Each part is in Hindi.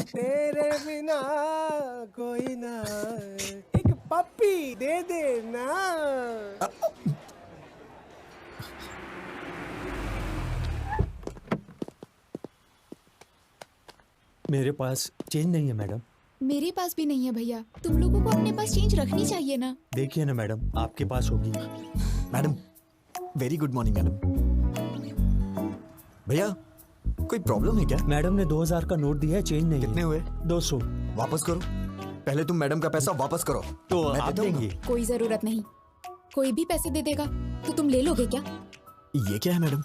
तेरे बिना कोई ना, एक पप्पी दे दे ना। मेरे पास चेंज नहीं है मैडम। मेरे पास भी नहीं है भैया। तुम लोगों को अपने पास चेंज रखनी चाहिए ना। देखिए ना मैडम, आपके पास होगी। Madam, very good morning madam. भैया, कोई प्रॉब्लम है क्या? मैडम ने 2000 का नोट दिया है, चेंज नहीं। कितने हुए? 200। वापस करो। पहले तुम मैडम का पैसा वापस करो। तो मैं आप देता हूँ देंगे? कोई जरूरत नहीं। कोई भी पैसे दे देगा तो तुम ले लोगे क्या? ये क्या है मैडम?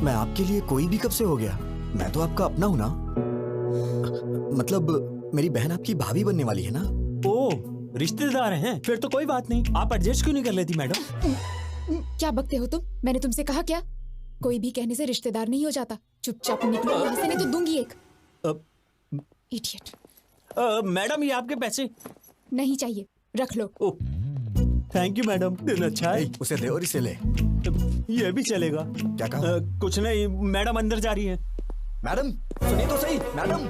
मैं आपके लिए कोई भी कब से हो गया? मैं तो आपका अपना हूं ना। मतलब मेरी बहन आपकी भाभी बनने वाली है ना। ओ, रिश्तेदार हैं? फिर तो कोई बात नहीं। आप एडजस्ट क्यों नहीं कर लेती मैडम? क्या बकते हो तुम? मैंने तुमसे कहा क्या? कोई भी कहने से रिश्तेदार नहीं हो जाता। चुपचाप निकलो यहाँ से, नहीं तो दूंगी एक। इडियट। मैडम, ये आपके पैसे। नहीं चाहिए, रख लो। थैंक यू मैडम, दिन अच्छा है। उसे दे और इसे ले। ये भी चलेगा। क्या कहा? कुछ नहीं, मैडम अंदर जा रही है। मैडम सुनिए तो सही। मैडम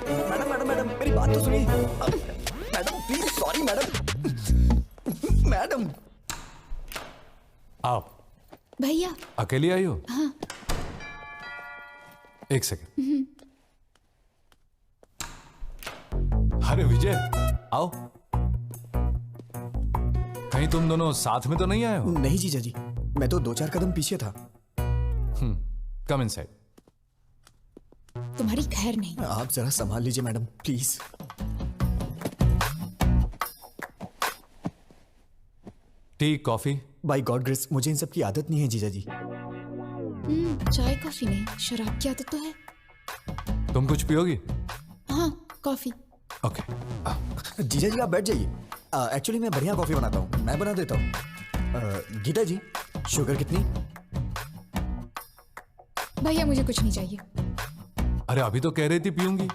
मैडम मैडम मैडम मेरी बात तो सुनिए। Madam please, sorry madam. Madam आओ। भैया अकेली आई हो? हाँ। एक सेकंड। अरे विजय, आओ। कहीं तुम दोनों साथ में तो नहीं आए हो? नहीं जीजा जी, मैं तो 2-4 कदम पीछे था। Come inside. तुम्हारी खैर नहीं। आप जरा संभाल लीजिए madam, please. Tea, coffee? By God grace, मुझे इन सब की आदत नहीं है जीजा जी। चाय कॉफी नहीं, शराब की आदत तो है। तुम कुछ पियोगी? हाँ, कॉफी। ओके। जीजा जी आप बैठ जाइए। एक्चुअली मैं बढ़िया कॉफी बनाता हूँ, मैं बना देता हूँ। गीता जी, शुगर कितनी? भैया मुझे कुछ नहीं चाहिए। अरे अभी तो कह रही थी पीऊंगी।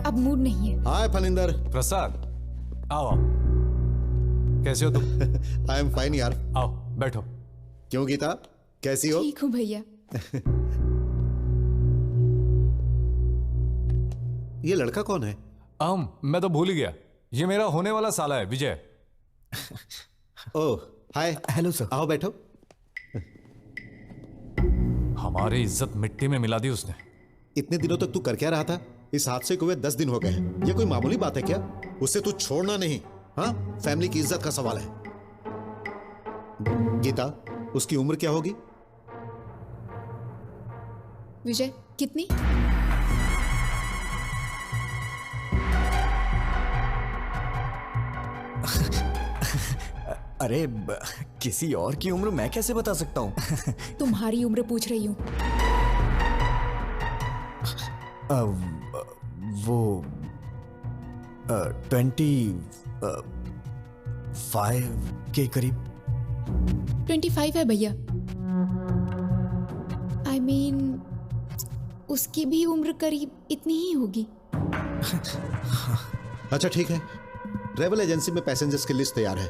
अब मूड नहीं है। हाय फनिंदर। प्रसाद, आओ आओ। कैसे हो तुम? आई एम फाइन यार। आओ बैठो। क्यों गीता, कैसी हो? ठीक हूँ भैया। ये लड़का कौन है? मैं तो भूल ही गया। ये मेरा होने वाला साला है, विजय। ओह हाय। Hello sir. आओ बैठो। हमारी इज्जत मिट्टी में मिला दी उसने। इतने दिनों तक तू कर क्या रहा था? इस हादसे को हुए 10 दिन हो गए हैं। ये कोई मामूली बात है क्या? उससे तू छोड़ना नहीं। हाँ, फैमिली की इज्जत का सवाल है। गीता, उसकी उम्र क्या होगी? विजय, कितनी? अरे किसी और की उम्र मैं कैसे बता सकता हूँ? तुम्हारी उम्र पूछ रही हूँ। वो 25 के करीब। 25 है भैया। I mean, उसकी भी उम्र करीब इतनी ही होगी। अच्छा ठीक है, ट्रेवल एजेंसी में पैसेंजर्स की लिस्ट तैयार है।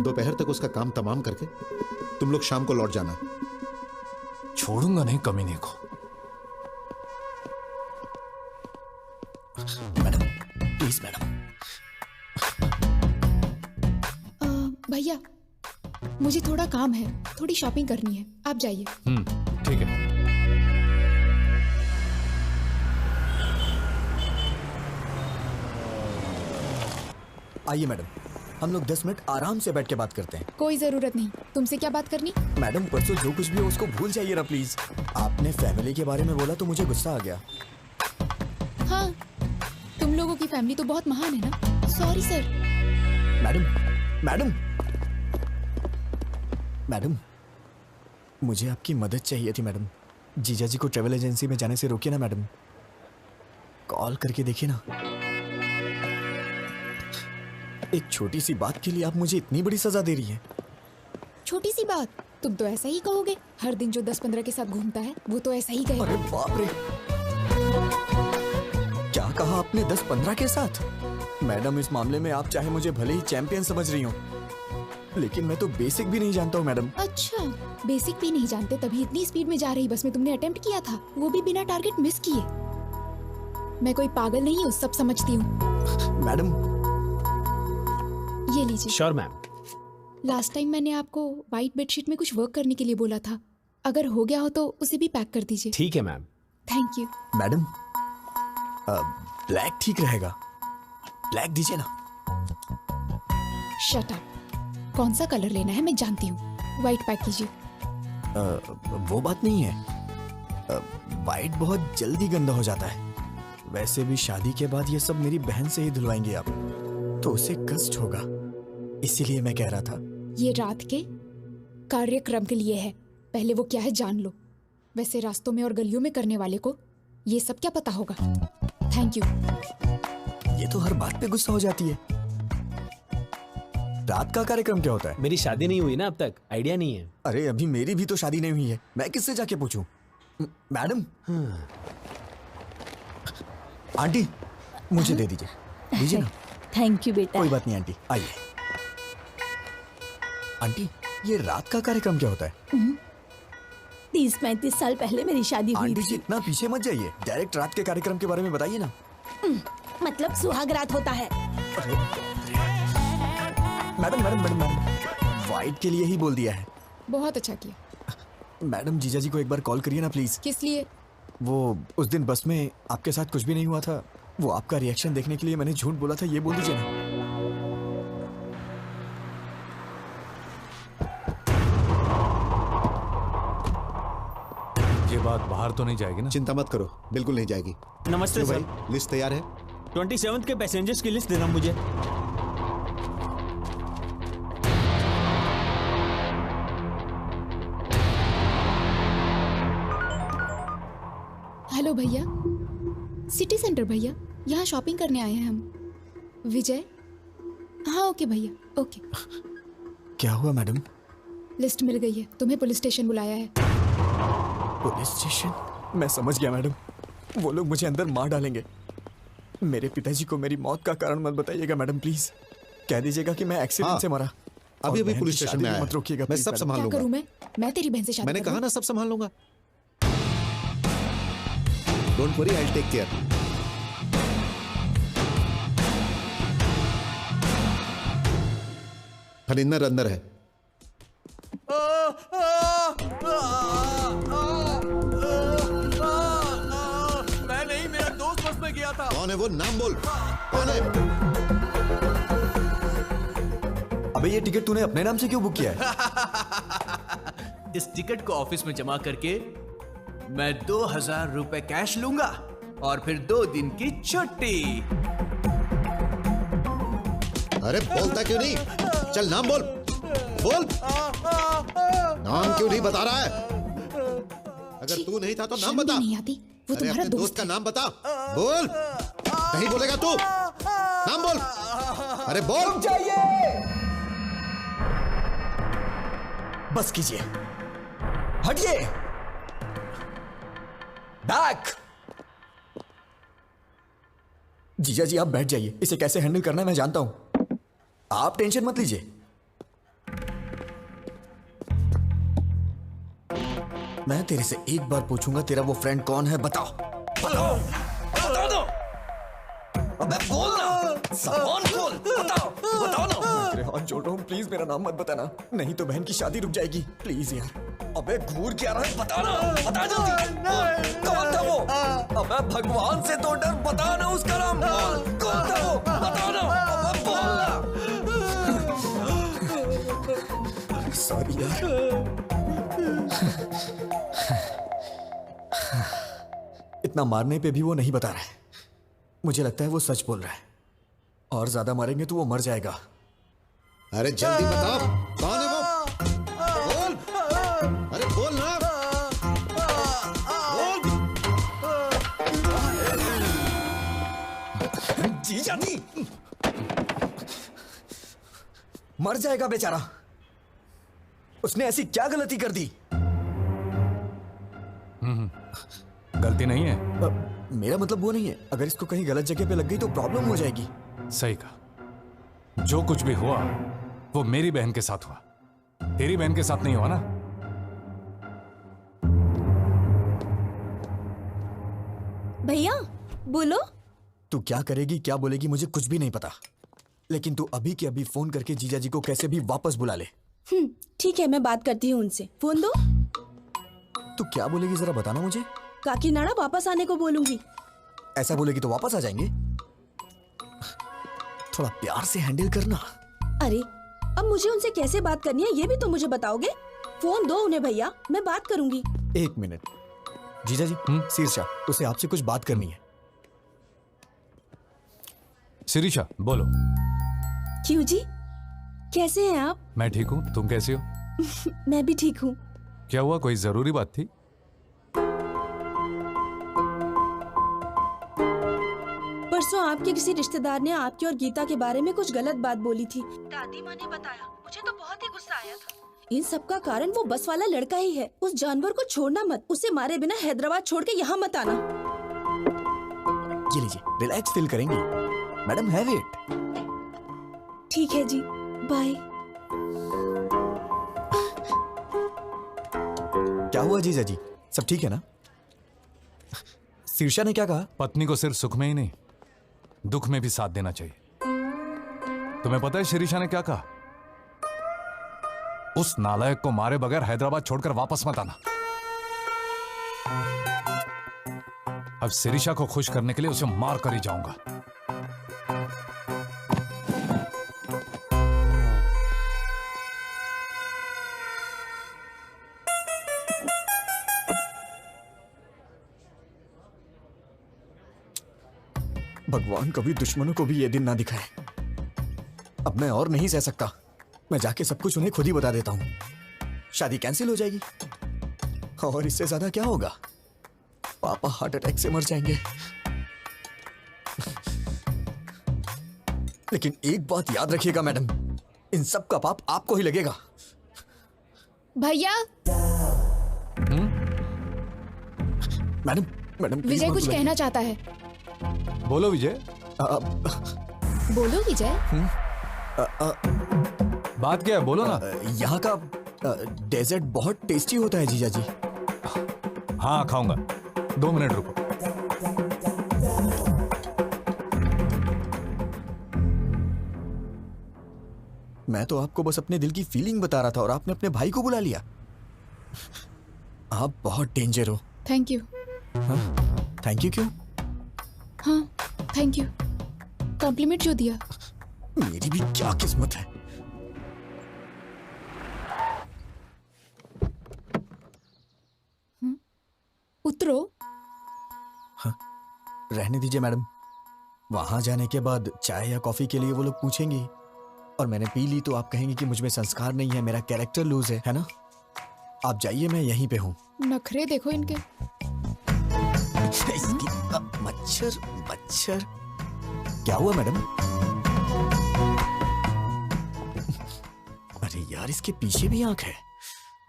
दोपहर तक उसका काम तमाम करके तुम लोग शाम को लौट जाना। छोड़ूंगा नहीं कमीने को। Madam please madam. भैया मुझे थोड़ा काम है, थोड़ी शॉपिंग करनी है, आप जाइए। ठीक है। आइए मैडम, हम लोग 10 मिनट आराम से बैठ के बात करते हैं। कोई जरूरत नहीं। तुमसे क्या बात करनी? मैडम परसों जो कुछ भी हो उसको भूल जाइए ना प्लीज। आपने फैमिली के बारे में बोला तो मुझे गुस्सा आ गया। हाँ, तुम लोगों की फैमिली तो बहुत महान है ना। Sorry sir. मैडम मैडम, मुझे आपकी मदद चाहिए थी मैडम। जीजा जी को ट्रेवल एजेंसी में जाने से रोकिए ना मैडम। कॉल करके देखिए ना। एक छोटी सी बात के लिए आप मुझे इतनी बड़ी सजा दे रही हैं। छोटी सी बात? तुम तो ऐसा ही कहोगे। हर दिन जो 10-15 के साथ घूमता है वो तो ऐसा ही कहेगा। अरे बाप रे, क्या कहा आपने? 10-15 के साथ? मैडम इस मामले में आप चाहे मुझे भले ही चैंपियन समझ रही हो, लेकिन मैं तो बेसिक भी नहीं जानता हूँ मैडम। अच्छा, बेसिक भी नहीं जानते तभी इतनी स्पीड में जा रही बस में तुमने अटेम्प्ट किया था, वो भी बिना टारगेट मिस किए। मैं कोई पागल नहीं हूँ, सब समझती हूँ। मैडम ये लीजिए। Sure ma'am. लास्ट टाइम मैंने आपको वाइट बेडशीट में कुछ वर्क करने के लिए बोला था, अगर हो गया हो तो उसे भी पैक कर दीजिए। ठीक है ma'am. Thank you. Madam black ठीक रहेगा, ब्लैक दीजिए ना। Shut up. कौन सा कलर लेना है मैं जानती हूँ, वाइट पैक कीजिए। वो बात नहीं है, वाइट बहुत जल्दी गंदा हो जाता है। वैसे भी शादी के बाद ये सब मेरी बहन से ही धुलवाएंगे आप, तो उसे कष्ट होगा, इसीलिए मैं कह रहा था। ये रात के कार्यक्रम के लिए है, पहले वो क्या है जान लो। वैसे रास्तों में और गलियों में करने वाले को ये सब क्या पता होगा। Thank you. ये तो हर बात पे गुस्सा हो जाती है। रात का कार्यक्रम क्या होता है? मेरी शादी नहीं हुई ना अब तक, आइडिया नहीं है। अरे अभी मेरी भी तो शादी नहीं हुई है, मैं किससे जाके पूछूं? मैडम आंटी मुझे दे दीजिए ना। थैंक यू बेटा। कोई बात नहीं आंटी, आइए। आंटी ये रात का कार्यक्रम क्या होता है? 30-35 साल पहले मेरी शादी हुई आंटी जी थी। इतना पीछे मत जाइए, डायरेक्ट रात के कार्यक्रम के बारे में बताइए ना। मतलब सुहाग रात होता है। Madam madam madam madam white के लिए ही बोल दिया है। बहुत अच्छा किया। मैडम जीजा जी को एक बार कॉल करिए ना प्लीज। किस लिए? वो उस दिन बस में आपके साथ कुछ भी नहीं हुआ था, वो आपका रिएक्शन देखने के लिए मैंने झूठ बोला था, ये बोल दीजिए ना। ये बात बाहर तो नहीं जाएगी ना? चिंता मत करो, बिल्कुल नहीं जाएगी। नमस्ते क्यों सर। भाई, लिस्ट तैयार है? 27 के पैसेंजर्स की लिस्ट देना मुझे। हेलो भैया, सिटी सेंटर भैया, यहाँ शॉपिंग करने आए हैं हम। विजय? हाँ ओके भैया, ओके। क्या हुआ मैडम? लिस्ट मिल गई है, तुम्हें पुलिस स्टेशन बुलाया है। Police station? मैं समझ गया मैडम, वो लोग मुझे अंदर मार डालेंगे। मेरे पिताजी को मेरी मौत का कारण मत बताइएगा मैडम प्लीज। कह दीजिएगा कि मैं एक्सीडेंट हाँ, से मरा। अभी और अभी बहन पुलिस की स्टेशन शादी में भी आया मत रोकिएगा मैं प्लीज सब मैडम। संभाल क्या लूंगा। करूँ मैं तेरी बहन से शादी मैंने कर कहा लूं? ना सब संभाल लूंगा। Don't worry, I will take care. Farinder अंदर है। मैं नहीं, मेरा दोस्त बस में गया था। कौन है वो? नाम बोल, कौन है? अबे ये टिकट तूने अपने नाम से क्यों बुक किया है? इस टिकट को ऑफिस में जमा करके मैं 2000 रुपए कैश लूंगा और फिर 2 दिन की छुट्टी। अरे बोलता क्यों नहीं? चल नाम बोल, बोल। नाम क्यों नहीं बता रहा है? अगर तू नहीं था तो नाम शर्म भी बता। नहीं आती? वो अरे तुम्हारा अपने दोस्त का नाम बता, बोल। नहीं बोलेगा तू? नाम बोल, अरे बोल। बस कीजिए, हटिए, बैक। जीजा जी आप बैठ जाइए, इसे कैसे हैंडल करना है मैं जानता हूं, आप टेंशन मत लीजिए। मैं तेरे से एक बार पूछूंगा, तेरा वो फ्रेंड कौन है? बताओ बताओ बताओ दो। अबे बोल ना, सामान खोल, बताओ बताओ ना। मैं तेरे हाथ जोड़ रहा हूँ, प्लीज मेरा नाम मत बताना, नहीं तो बहन की शादी रुक जाएगी, प्लीज यार। अबे घूर क्या रहा है, बता ना, बता जल्दी। कौन था वो? अबे भगवान से तो डर, बता ना उसका नाम। कौन था वो? बताओ ना, अबे बोल ना। सॉरी यार। इतना मारने पे भी वो नहीं बता रहा है, मुझे लगता है वो सच बोल रहा है, और ज्यादा मारेंगे तो वो मर जाएगा। अरे जल्दी बता, कौन है वो? बोल, अरे बोल ना, बोल। जीजा जी मर जाएगा बेचारा, उसने ऐसी क्या गलती कर दी? गलती नहीं है। मेरा मतलब वो नहीं है, अगर इसको कहीं गलत जगह पे लग गई तो प्रॉब्लम हो जाएगी। सही कहा, जो कुछ भी हुआ वो मेरी बहन के साथ हुआ, तेरी बहन के साथ नहीं हुआ ना। भैया बोलो। तू क्या करेगी, क्या बोलेगी, मुझे कुछ भी नहीं पता, लेकिन तू अभी के अभी फोन करके जीजा जी को कैसे भी वापस बुला ले। ठीक है, मैं बात करती हूँ उनसे। फोन दो। तू क्या बोलेगी जरा बताना मुझे। काकीनाडा वापस आने को बोलूंगी। ऐसा बोलेगी तो वापस आ जाएंगे। थोड़ा प्यार से हैंडल करना। अरे अब मुझे उनसे कैसे बात करनी है ये भी तो मुझे बताओगे। फोन दो उन्हें भैया, मैं बात करूंगी। 1 मिनट। जीजा जी, शीर्षा, उसे आपसे कुछ बात करनी है। शिरीषा बोलो। क्यों जी, कैसे हैं आप? मैं ठीक हूँ, तुम कैसी हो? मैं भी ठीक हूँ। क्या हुआ, कोई जरूरी बात थी? परसों आपके किसी रिश्तेदार ने आपकी और गीता के बारे में कुछ गलत बात बोली थी। दादी माँ ने बताया, मुझे तो बहुत ही गुस्सा आया था। इन सब का कारण वो बस वाला लड़का ही है। उस जानवर को छोड़ना मत, उसे मारे बिना हैदराबाद छोड़ के यहाँ मत आना। ये लीजिए, रिलैक्स फील करेंगी मैडम, हैव इट। ठीक है जी, बाय। क्या हुआ जीजा जी, सब ठीक है ना? शीर्षा ने क्या कहा? पत्नी को सिर्फ सुख में ही नहीं, दुख में भी साथ देना चाहिए। तुम्हें पता है शिरीषा ने क्या कहा? उस नालायक को मारे बगैर हैदराबाद छोड़कर वापस मत आना। अब शिरीषा को खुश करने के लिए उसे मार कर ही जाऊंगा। भगवान कभी दुश्मनों को भी ये दिन ना दिखाए। अब मैं और नहीं सह सकता। मैं जाके सब कुछ उन्हें खुद ही बता देता हूं। शादी कैंसिल हो जाएगी और इससे ज्यादा क्या होगा? पापा हार्ट अटैक से मर जाएंगे। लेकिन एक बात याद रखिएगा मैडम, इन सब का पाप आपको ही लगेगा। भैया। मैडम मैडम विजय कुछ कहना चाहता है। बोलो विजय। बोलो विजय। बात क्या है, बोलो ना। यहाँ का डेजर्ट बहुत टेस्टी होता है जीजा जी। हाँ खाऊंगा, 2 मिनट रुको। मैं तो आपको बस अपने दिल की फीलिंग बता रहा था और आपने अपने भाई को बुला लिया। आप बहुत डेंजर हो। Thank you. थैंक यू क्यों? हाँ थैंक यू, कॉम्प्लीमेंट जो दिया। मेरी भी क्या किस्मत है। उतरो। हाँ, रहने दीजिए मैडम। वहां जाने के बाद चाय या कॉफी के लिए वो लोग पूछेंगे और मैंने पी ली तो आप कहेंगे कि मुझ में संस्कार नहीं है, मेरा कैरेक्टर लूज है ना? आप जाइए, मैं यहीं पे हूँ। नखरे देखो इनके। मच्छर मच्छर। क्या हुआ मैडम? अरे यार, इसके पीछे भी आंख है।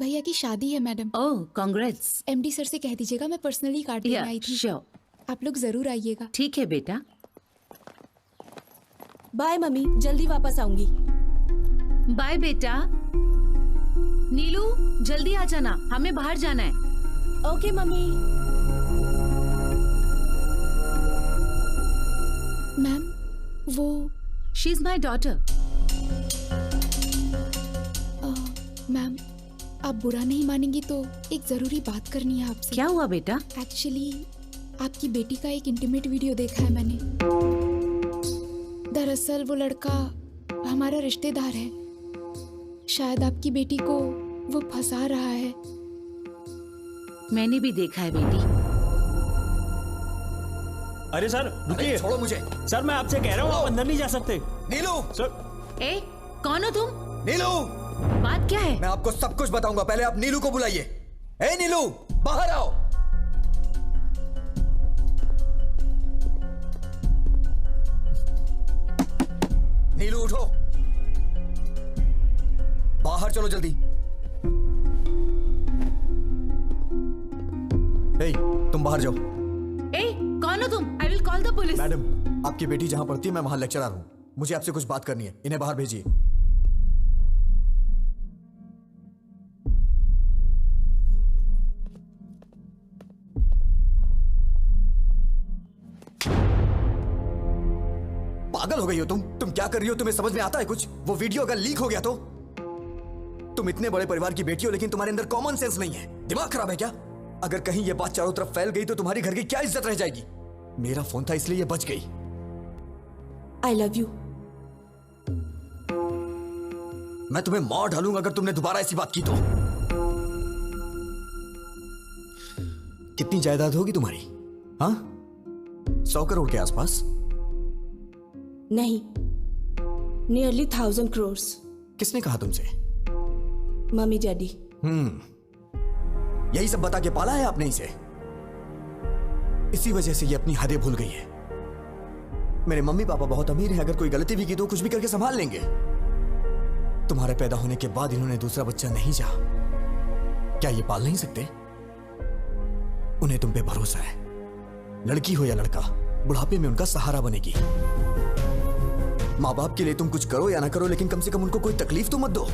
भैया की शादी है मैडम। ओह कांग्रेट्स। एमडी सर से कह दीजिएगा मैं पर्सनली कार्ड देने आई थी। श्योर। आप लोग जरूर आइएगा। ठीक है बेटा। बाय मम्मी, जल्दी वापस आऊंगी। बाय बेटा। नीलू जल्दी आ जाना, हमें बाहर जाना है। Okay mummy. मैम वो she is my daughter. Ma'am आप बुरा नहीं मानेंगी तो एक जरूरी बात करनी है आपसे। क्या हुआ बेटा? एक्चुअली आपकी बेटी का एक इंटीमेट वीडियो देखा है मैंने। दरअसल वो लड़का हमारा रिश्तेदार है। शायद आपकी बेटी को वो फंसा रहा है। मैंने भी देखा है बेटी। अरे सर रुकिए। छोड़ो मुझे। सर मैं आपसे कह रहा हूँ, आप अंदर नहीं जा सकते। नीलू। सर। ए कौन हो तुम? नीलू। बात क्या है? मैं आपको सब कुछ बताऊंगा, पहले आप नीलू को बुलाइए। ए नीलू, बाहर आओ। नीलू उठो, बाहर चलो जल्दी। ए, तुम बाहर जाओ। ए कौन हो तुम? I will call the police. Madam, आपकी बेटी जहां पढ़ती है मैं वहां लेक्चरर हूं। मुझे आपसे कुछ बात करनी है, इन्हें बाहर भेजिए। पागल हो गई हो तुम क्या कर रही हो? तुम्हें समझ में आता है कुछ? वो वीडियो अगर लीक हो गया तो? तुम इतने बड़े परिवार की बेटी हो लेकिन तुम्हारे अंदर कॉमन सेंस नहीं है। दिमाग खराब है क्या? अगर कहीं ये बात चारों तरफ फैल गई तो तुम्हारी घर की क्या इज्जत रह जाएगी? मेरा फोन था इसलिए ये बच गई। I love you. मैं तुम्हें मार डालूंगा अगर तुमने दोबारा ऐसी बात की तो। कितनी जायदाद होगी तुम्हारी? हाँ, 100 करोड़ के आसपास? नहीं, नियरली 1000 crores। किसने कहा तुमसे? Mummy daddy. यही सब बता के पाला है आपने इसे? इसी वजह से ये अपनी हदें भूल गई है। मेरे मम्मी पापा बहुत अमीर हैं, अगर कोई गलती भी की तो कुछ भी करके संभाल लेंगे। तुम्हारे पैदा होने के बाद इन्होंने दूसरा बच्चा नहीं चाहा। क्या ये पाल नहीं सकते? उन्हें तुम पे भरोसा है। लड़की हो या लड़का, बुढ़ापे में उनका सहारा बनेगी। माँ बाप के लिए तुम कुछ करो या ना करो, लेकिन कम से कम उनको कोई तकलीफ तो मत दो।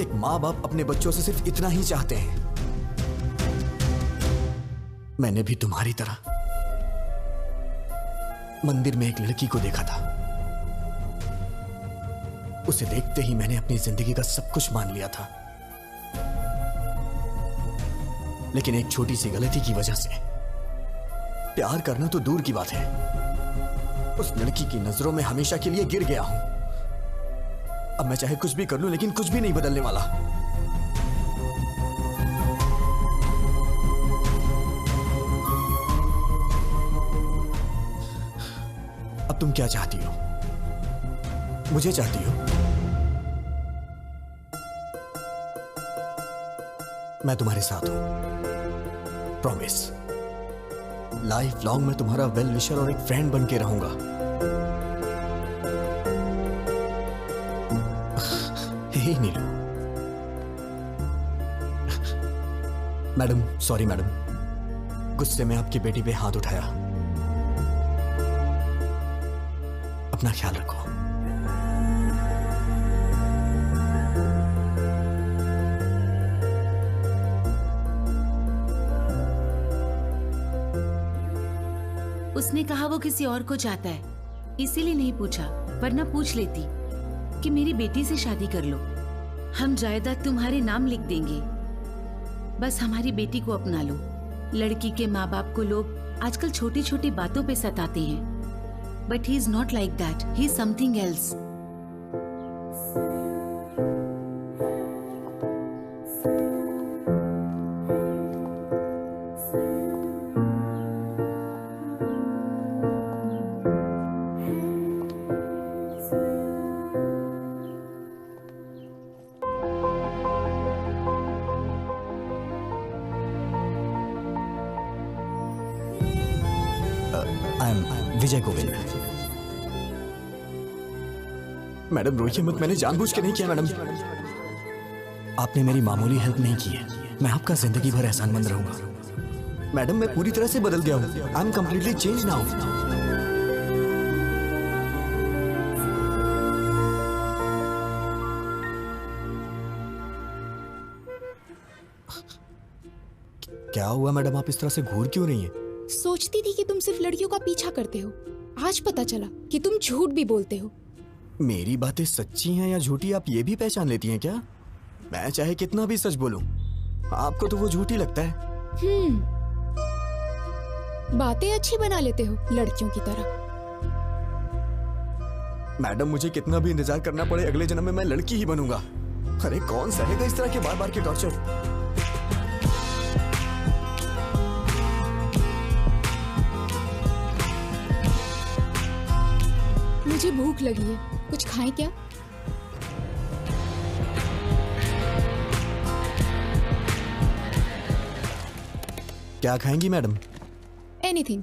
एक माँ बाप अपने बच्चों से सिर्फ इतना ही चाहते हैं। मैंने भी तुम्हारी तरह मंदिर में एक लड़की को देखा था। उसे देखते ही मैंने अपनी जिंदगी का सब कुछ मान लिया था, लेकिन एक छोटी सी गलती की वजह से प्यार करना तो दूर की बात है, उस लड़की की नजरों में हमेशा के लिए गिर गया हूं। अब मैं चाहे कुछ भी कर लूं, लेकिन कुछ भी नहीं बदलने वाला। अब तुम क्या चाहती हो? मुझे चाहती हो? मैं तुम्हारे साथ हूं, प्रॉमिस। लाइफ लॉन्ग मैं तुम्हारा वेल विशर और एक फ्रेंड बन के रहूंगा। हे नीलू। मैडम, सॉरी मैडम, गुस्से में आपकी बेटी पे हाथ उठाया। अपना ख्याल रखो। उसने कहा वो किसी और को चाहता है, इसीलिए नहीं पूछा, वरना पूछ लेती कि मेरी बेटी से शादी कर लो, हम जायदाद तुम्हारे नाम लिख देंगे, बस हमारी बेटी को अपना लो। लड़की के माँ बाप को लोग आजकल छोटी छोटी बातों पे सताते हैं, but he is not like that, he is something else. Vijay Govind. Madam रोइए मत, मैंने जानबूझ के नहीं किया मैडम। आपने मेरी मामूली हेल्प नहीं की है, मैं आपका जिंदगी भर एहसानमंद रहूंगा। मैडम मैं पूरी तरह से बदल गया हूं, I am completely change now. क्या हुआ मैडम, आप इस तरह से घूर क्यों रही हैं? सोचती थी कि तुम सिर्फ लड़कियों का पीछा करते हो, आज पता चला कि तुम झूठ भी बोलते हो। मेरी बातें सच्ची हैं या झूठी आप ये भी पहचान लेती हैं क्या? मैं चाहे कितना भी सच बोलूं, आपको तो वो झूठी लगता है। बातें अच्छी बना लेते हो लड़कियों की तरह। मैडम मुझे कितना भी इंतजार करना पड़े, अगले जन्म में मैं लड़की ही बनूंगा। अरे कौन सहेगा इस तरह के बार बार के टॉर्चर? मुझे भूख लगी है, कुछ खाएं क्या? क्या खाएंगी मैडम? एनीथिंग।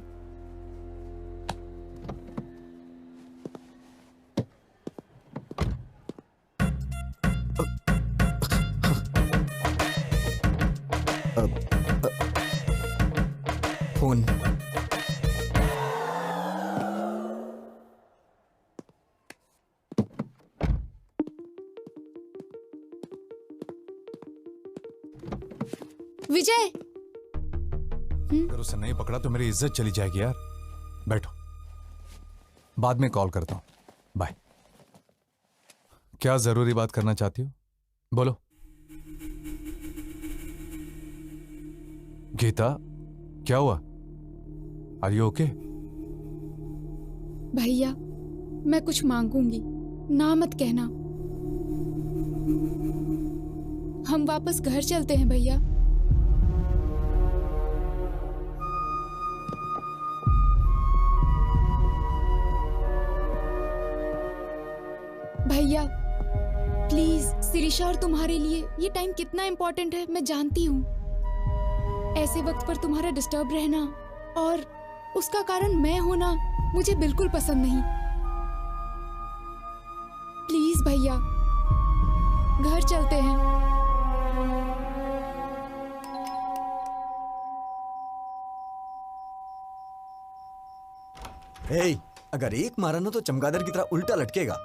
फोन। विजय, अगर उसे नहीं पकड़ा तो मेरी इज्जत चली जाएगी यार। बैठो, बाद में कॉल करता हूं। बाय। क्या जरूरी बात करना चाहती हो? बोलो। गीता, क्या हुआ? Are you okay? भैया, मैं कुछ मांगूंगी, ना मत कहना। हम वापस घर चलते हैं भैया। भैया प्लीज, शिरीषा और तुम्हारे लिए ये टाइम कितना इम्पोर्टेंट है मैं जानती हूँ। ऐसे वक्त पर तुम्हारा डिस्टर्ब रहना और उसका कारण मैं होना मुझे बिल्कुल पसंद नहीं। प्लीज भैया, घर चलते हैं। हे, अगर एक मारा ना तो चमगादड़ की तरह उल्टा लटकेगा।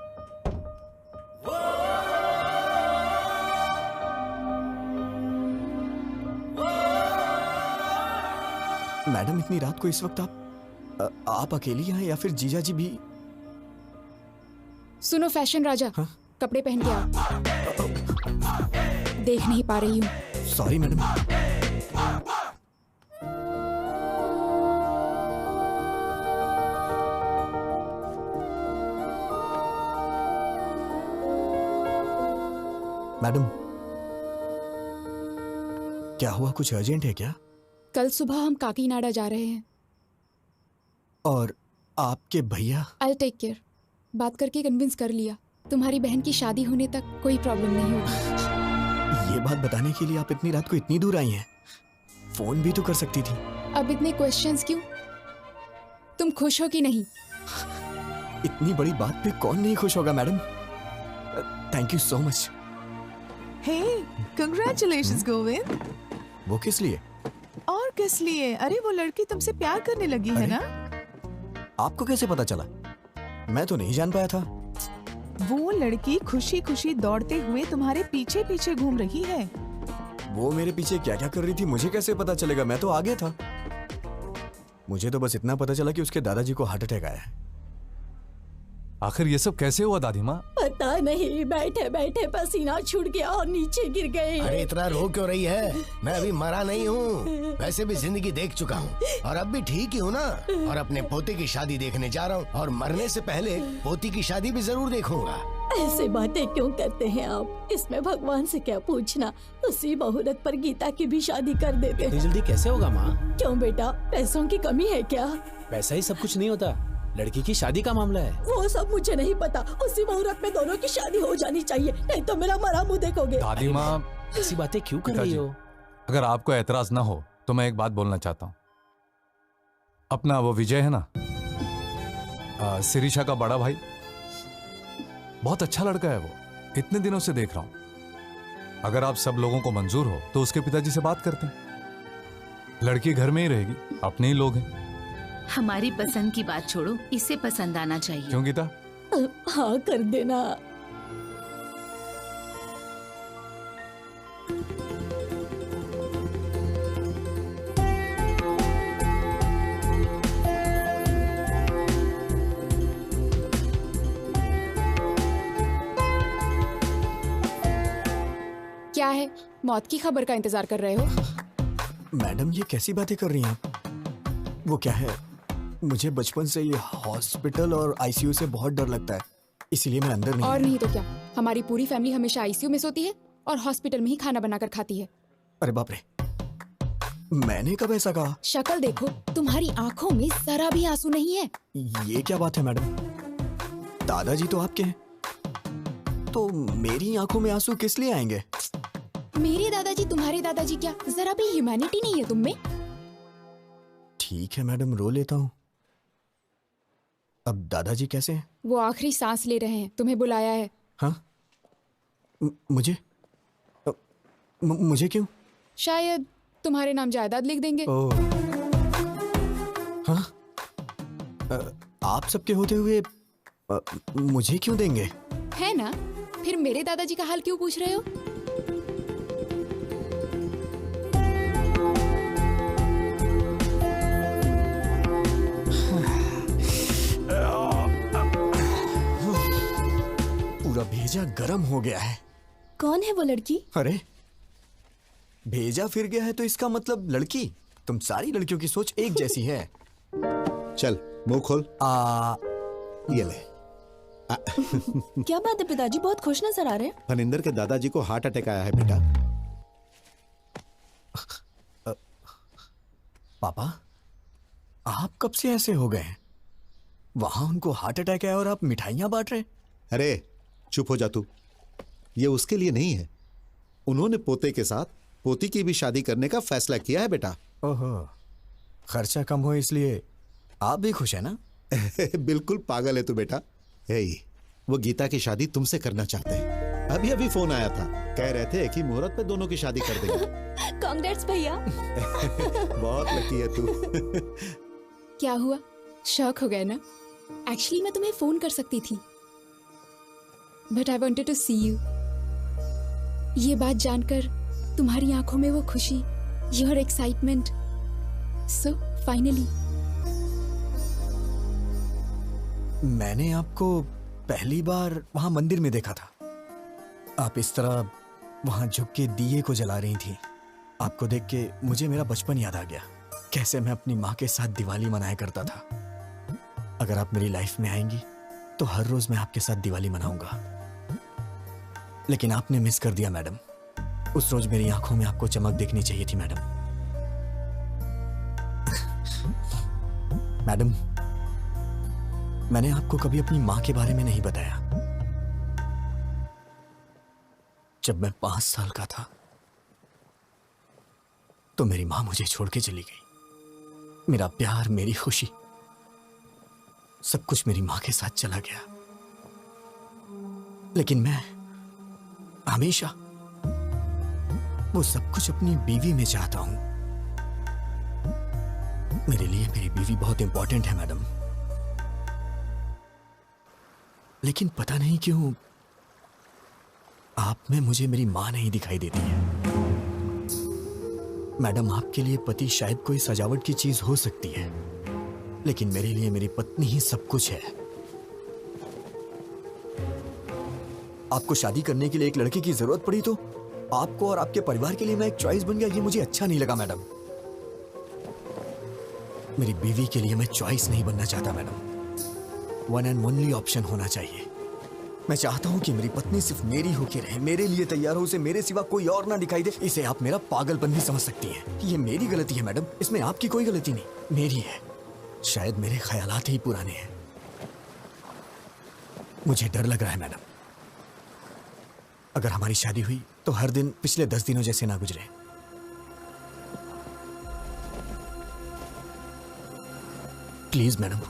मैडम, इतनी रात को इस वक्त आप अकेली हैं या फिर जीजा जी भी? सुनो फैशन राजा, हाँ? कपड़े पहन के आओ। देख नहीं पा रही हूँ। Sorry madam. मैडम, क्या हुआ? कुछ अर्जेंट है क्या? कल सुबह हम काकीनाडा जा रहे हैं। और आपके भैया? I'll take care। बात करके कन्विंस कर लिया। तुम्हारी बहन की शादी होने तक कोई प्रॉब्लम नहीं होगी। ये बात बताने के लिए आप इतनी रात को इतनी दूर आई हैं? फोन भी तो कर सकती थी। अब इतने क्वेश्चंस क्यों? तुम खुश हो कि नहीं? इतनी बड़ी बात पे कौन नहीं खुश होगा madam? Thank you so much. Hey, congratulations Govind. वो किस लिए? और किस लिए? अरे वो लड़की तुमसे प्यार करने लगी है ना? आपको कैसे पता चला? मैं तो नहीं जान पाया था। वो लड़की खुशी खुशी दौड़ते हुए तुम्हारे पीछे पीछे घूम रही है। वो मेरे पीछे क्या क्या कर रही थी मुझे कैसे पता चलेगा? मैं तो आगे था। मुझे तो बस इतना पता चला कि उसके दादाजी को हार्ट अटैक आया है। आखिर ये सब कैसे हुआ दादी माँ? पता नहीं, बैठे बैठे पसीना छूट गया और नीचे गिर गए। अरे इतना रो क्यों रही है? मैं अभी मरा नहीं हूँ, वैसे भी जिंदगी देख चुका हूँ और अब भी ठीक ही हूँ ना। और अपने पोते की शादी देखने जा रहा हूँ और मरने से पहले पोती की शादी भी जरूर देखूंगा। ऐसे बातें क्यों करते हैं आप? इसमें भगवान से क्या पूछना? उसी मुहूर्त पर गीता की भी शादी कर देते। इतनी जल्दी कैसे होगा माँ? क्यों बेटा, पैसों की कमी है क्या? पैसा ही सब कुछ नहीं होता, लड़की की शादी का मामला है। वो सब मुझे नहीं पता। उसी मुहूर्त में दोनों की शादी हो जानी चाहिए, नहीं तो मेरा मरा मुंह देखोगे। दादी माँ, ऐसी बातें क्यों कर रही हो? अगर आपको एतराज ना हो तो मैं एक बात बोलना चाहता हूँ। अपना वो विजय है ना, शिरीषा का बड़ा भाई, बहुत अच्छा लड़का है वो। इतने दिनों से देख रहा हूँ। अगर आप सब लोगों को मंजूर हो तो उसके पिताजी से बात करते हैं। लड़की घर में ही रहेगी, अपने ही लोग हैं। हमारी पसंद की बात छोड़ो, इसे पसंद आना चाहिए। क्यों गीता? हाँ कर देना। क्या है, मौत की खबर का इंतजार कर रहे हो? मैडम, ये कैसी बातें कर रही हैं आप? वो क्या है, मुझे बचपन से ये हॉस्पिटल और आईसीयू से बहुत डर लगता है, इसलिए मैं अंदर नहीं। और नहीं तो क्या, हमारी पूरी फैमिली हमेशा आईसीयू में सोती है और हॉस्पिटल में ही खाना बनाकर खाती है। अरे बाप रे, मैंने कब ऐसा कहा? शक्ल देखो, तुम्हारी आंखों में जरा भी आंसू नहीं है। ये क्या बात है मैडम? दादाजी तो आपके हैं, तो मेरी आंखों में आंसू किस लिए आएंगे? मेरे दादाजी तुम्हारे दादाजी क्या, जरा भी ह्यूमैनिटी नहीं है तुम में? ठीक है मैडम, रो लेता हूँ। अब दादाजी कैसे हैं? वो आखिरी सांस ले रहे हैं, तुम्हें बुलाया है। हाँ? मुझे मुझे क्यों? शायद तुम्हारे नाम जायदाद लिख देंगे। ओह, हाँ? आप सबके होते हुए मुझे क्यों देंगे? है ना, फिर मेरे दादाजी का हाल क्यों पूछ रहे हो? पूरा भेजा गर्म हो गया है। कौन है वो लड़की? अरे भेजा फिर गया है तो इसका मतलब लड़की। तुम सारी लड़कियों की सोच एक जैसी है। चल मुंह खोल। ये ले। क्या बात है पिताजी, बहुत खुश नजर आ रहे हैं। फनिंदर के दादाजी को हार्ट अटैक आया है बेटा। पापा आप कब से ऐसे हो गए हैं? वहां उनको हार्ट अटैक है और आप मिठाइयां बांट रहे हैं। अरे चुप हो जा तू। ये उसके लिए नहीं है, उन्होंने पोते के साथ पोती की भी शादी करने का फैसला किया है बेटा। ओहो, खर्चा कम हो इसलिए आप भी खुश है ना? बिल्कुल पागल है तू बेटा। हे, वो गीता की शादी तुमसे करना चाहते हैं। अभी अभी फोन आया था, कह रहे थे कि मुहूर्त पे दोनों की शादी कर देंगे। कांग्रेट्स भैया। बहुत लकी है तू। क्या हुआ, शॉक हो गए ना? एक्चुअली मैं तुम्हें फोन कर सकती थी, but I wanted to see you. ये बात जानकर तुम्हारी आंखों में वो खुशी, योर एक्साइटमेंट, सो फाइनली। मैंने आपको पहली बार वहां मंदिर में देखा था। आप इस तरह वहां झुक के दिए को जला रही थी। आपको देख के मुझे मेरा बचपन याद आ गया, कैसे मैं अपनी माँ के साथ दिवाली मनाया करता था। अगर आप मेरी लाइफ में आएंगी तो हर रोज मैं आपके साथ दिवाली मनाऊंगा। लेकिन आपने मिस कर दिया मैडम। उस रोज मेरी आंखों में आपको चमक देखनी चाहिए थी मैडम। मैडम, मैंने आपको कभी अपनी मां के बारे में नहीं बताया। जब मैं 5 साल का था तो मेरी मां मुझे छोड़ के चली गई। मेरा प्यार, मेरी खुशी, सब कुछ मेरी मां के साथ चला गया। लेकिन मैं हमेशा वो सब कुछ अपनी बीवी में चाहता हूं। मेरे लिए मेरी बीवी बहुत इंपॉर्टेंट है मैडम। लेकिन पता नहीं क्यों आप में मुझे मेरी मां नहीं दिखाई देती है। मैडम, आपके लिए पति शायद कोई सजावट की चीज हो सकती है, लेकिन मेरे लिए मेरी पत्नी ही सब कुछ है। आपको शादी करने के लिए एक लड़के की जरूरत पड़ी तो आपको और आपके परिवार के लिए मैं एक चॉइस बन गया, ये मुझे अच्छा नहीं लगा मैडम। मेरी बीवी के लिए मैं चॉइस नहीं बनना चाहता madam. One and only option होना चाहिए। मैं चाहता हूं कि मेरी पत्नी सिर्फ मेरी होकर रहे, मेरे लिए तैयार हो, उसे मेरे सिवा कोई और ना दिखाई दे। इसे आप मेरा पागलपन भी समझ सकती हैं। ये मेरी गलती है मैडम, इसमें आपकी कोई गलती नहीं, मेरी है। शायद मेरे ख्यालात ही पुराने हैं। मुझे डर लग रहा है मैडम, अगर हमारी शादी हुई तो हर दिन पिछले 10 दिनों जैसे ना गुजरे। प्लीज मैडम,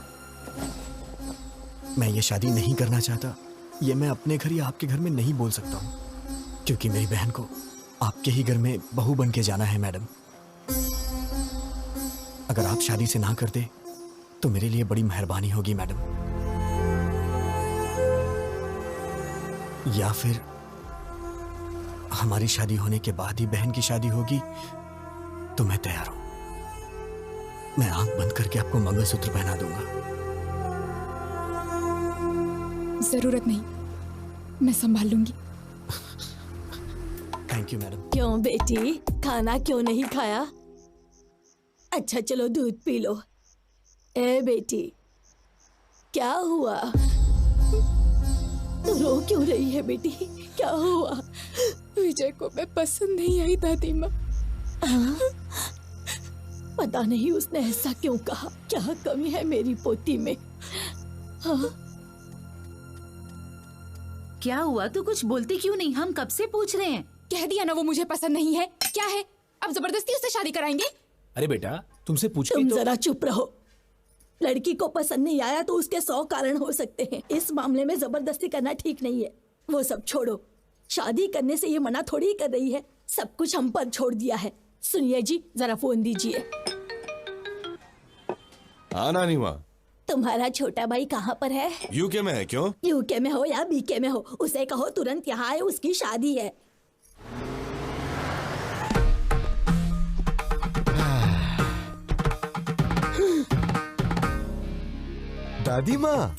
मैं ये शादी नहीं करना चाहता। ये मैं अपने घर या आपके घर में नहीं बोल सकता हूं, क्योंकि मेरी बहन को आपके ही घर में बहू बन के जाना है मैडम। अगर आप शादी से ना कर दे तो मेरे लिए बड़ी मेहरबानी होगी मैडम। या फिर हमारी शादी होने के बाद ही बहन की शादी होगी तो मैं तैयार हूं। मैं आंख बंद करके आपको मंगलसूत्र पहना दूंगा। जरूरत नहीं, मैं संभाल लूंगी। Thank you madam. क्यों बेटी, खाना क्यों नहीं खाया? अच्छा चलो दूध पी लो। ए बेटी, क्या हुआ? तू रो क्यों रही है बेटी, क्या हुआ? विजय को मैं पसंद नहीं आई दादी माँ। पता नहीं उसने ऐसा क्यों कहा, क्या कमी है मेरी पोती में? हाँ? क्या हुआ? तू कुछ बोलती क्यों नहीं? हम कब से पूछ रहे हैं। कह दिया ना वो मुझे पसंद नहीं है। क्या है, अब जबरदस्ती उससे शादी कराएंगे? अरे बेटा, तुमसे पूछ के तुम तो... जरा चुप रहो। लड़की को पसंद नहीं आया तो उसके 100 कारण हो सकते हैं। इस मामले में जबरदस्ती करना ठीक नहीं है। वो सब छोड़ो, शादी करने से ये मना थोड़ी कर रही है। सब कुछ हम पर छोड़ दिया है। सुनिए जी, जरा फोन दीजिए। हाँ नानी माँ। तुम्हारा छोटा भाई कहाँ पर है? यूके में है। क्यों? यूके में हो या बीके में हो, उसे कहो तुरंत यहाँ आए, उसकी शादी है। दादी माँ,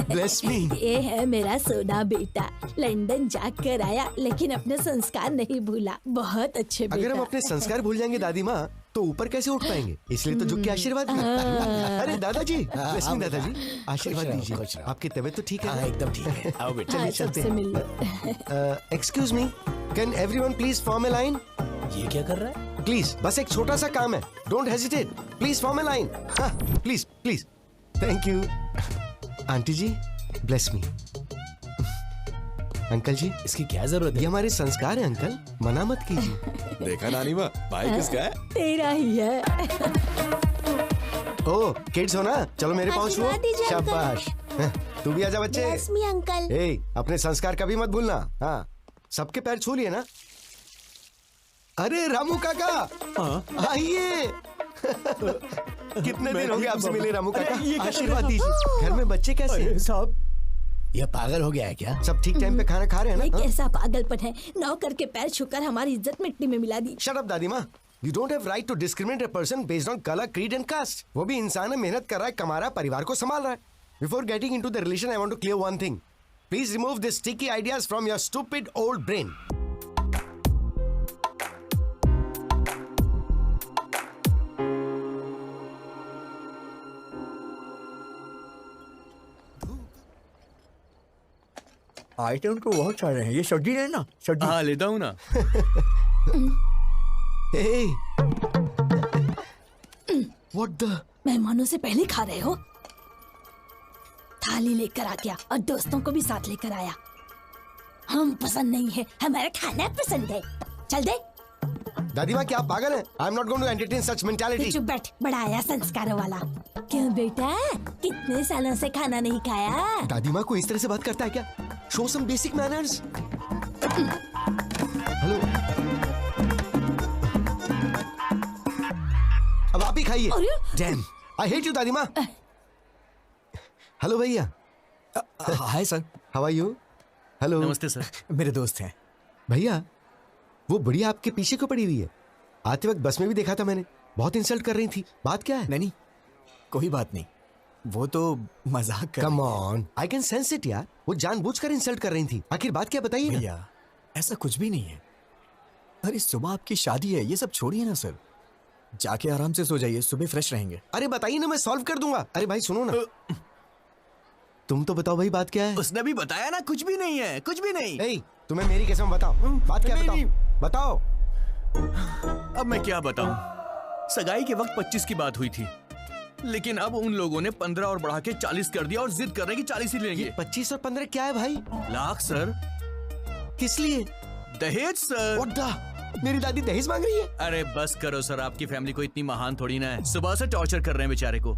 ब्लेस मी। ये है मेरा सोना बेटा, लंदन जाकर आया लेकिन अपने संस्कार नहीं भूला। बहुत अच्छे बेटा। अगर हम अपने संस्कार भूल जाएंगे दादी माँ तो ऊपर कैसे उठ पाएंगे, इसलिए तो झुक के आशीर्वाद दीजिए। अरे दादाजी, ब्लेस मी दादाजी, आशीर्वाद दीजिए। आपकी तबीयत तो ठीक है? एकदम ठीक है। आओ बेटा, चलिए चलते हैं। Excuse me, can everyone please form a line? ये क्या कर रहा है? प्लीज, बस एक छोटा सा काम है, don't hesitate, please form a line. Please please, thank you. Aunty ji, bless me. Uncle ji, इसकी क्या जरूरत है? ये हमारे संस्कार है अंकल, मना मत कीजिए। देखा नानी माँ, भाई किसका है? तेरा ही है। ओ किड्स हो ना, चलो मेरे पास छुओ। शाबाश, तू भी आजा बच्चे। Bless me uncle. ए, अपने संस्कार कभी मत भूलना। हाँ, सबके पैर छू लिए ना? अरे रामू काका, आइए। कितने दिन हो गए आपसे मिले रामू काका, आशीर्वाद दीजिए। घर में बच्चे कैसे हैं? साहब, ये पागल हो गया है क्या? सब ठीक टाइम पे खाना खा रहे हैं ये ना? कैसा पागलपन है, नौकर के पैर छूकर हमारी इज्जत मिट्टी में मिला दी। शट अप दादी माँ, you don't have right to discriminate a person based on colour, creed and caste. वो भी इंसान है, मेहनत कर रहा है, कमा रहा है, परिवार को संभाल रहा है। Before getting into the relation, I want to clear one thing. Please remove this sticky ideas from your stupid old brain. Item तो बहुत सारे हैं, ये सब्जी है ना? सब्जी हाँ लेता हूँ ना। What the? मेहमानों से पहले खा रहे हो? थाली लेकर आ गया और दोस्तों को भी साथ लेकर आया। हम पसंद नहीं है, हमारा खाना पसंद है। चल दे। दादी माँ, क्या आप पागल हैं? I am not going to entertain such mentality. चुप बैठ, बड़ा आया संस्कारों वाला। क्यों बेटा, कितने सालों से खाना नहीं खाया? दादी माँ को इस तरह से बात करता है क्या? Show some basic manners. Hello, अब आप ही खाइए। डैम, आई हेट यू दादी माँ। हेलो भैया। Hi sir, how are you? Hello. नमस्ते सर। मेरे दोस्त हैं। भैया, वो बढ़िया आपके पीछे क्यों पड़ी हुई है? आते वक्त बस में भी देखा था मैंने, बहुत इंसल्ट कर रही थी। बात क्या है? नहीं, कोई बात नहीं, वो तो मजाक कर। Come on, I can sense it यार। वो जानबूझकर इंसल्ट कर रही थी। आखिर बात क्या, बताइए ना। भैया, ऐसा कुछ भी नहीं है। अरे सुबह आपकी शादी है, ये सब छोड़िए ना सर। जाके आराम से सो जाइए, सुबह फ्रेश रहेंगे। अरे बताइए ना, मैं सॉल्व कर दूंगा। अरे भाई सुनो ना, तुम तो बताओ भाई, बात क्या है? उसने भी बताया ना, कुछ भी नहीं है, कुछ भी नहीं। ए, तुम्हें मेरी कसम बताओ, बात क्या है? बताओ। अब मैं क्या बताऊं? सगाई के वक्त 25 की बात हुई थी, लेकिन अब उन लोगों ने 15 और बढ़ा के 40 कर दिया और जिद कर रहे हैं कि 40 ही लेंगे। 25 और 15 क्या है भाई? लाख सर। किस लिए? दहेज सर। What the? मेरी दादी दहेज मांग रही है? अरे बस करो सर, आपकी फैमिली को इतनी महान थोड़ी ना है। सुबह से टॉर्चर कर रहे हैं बेचारे को।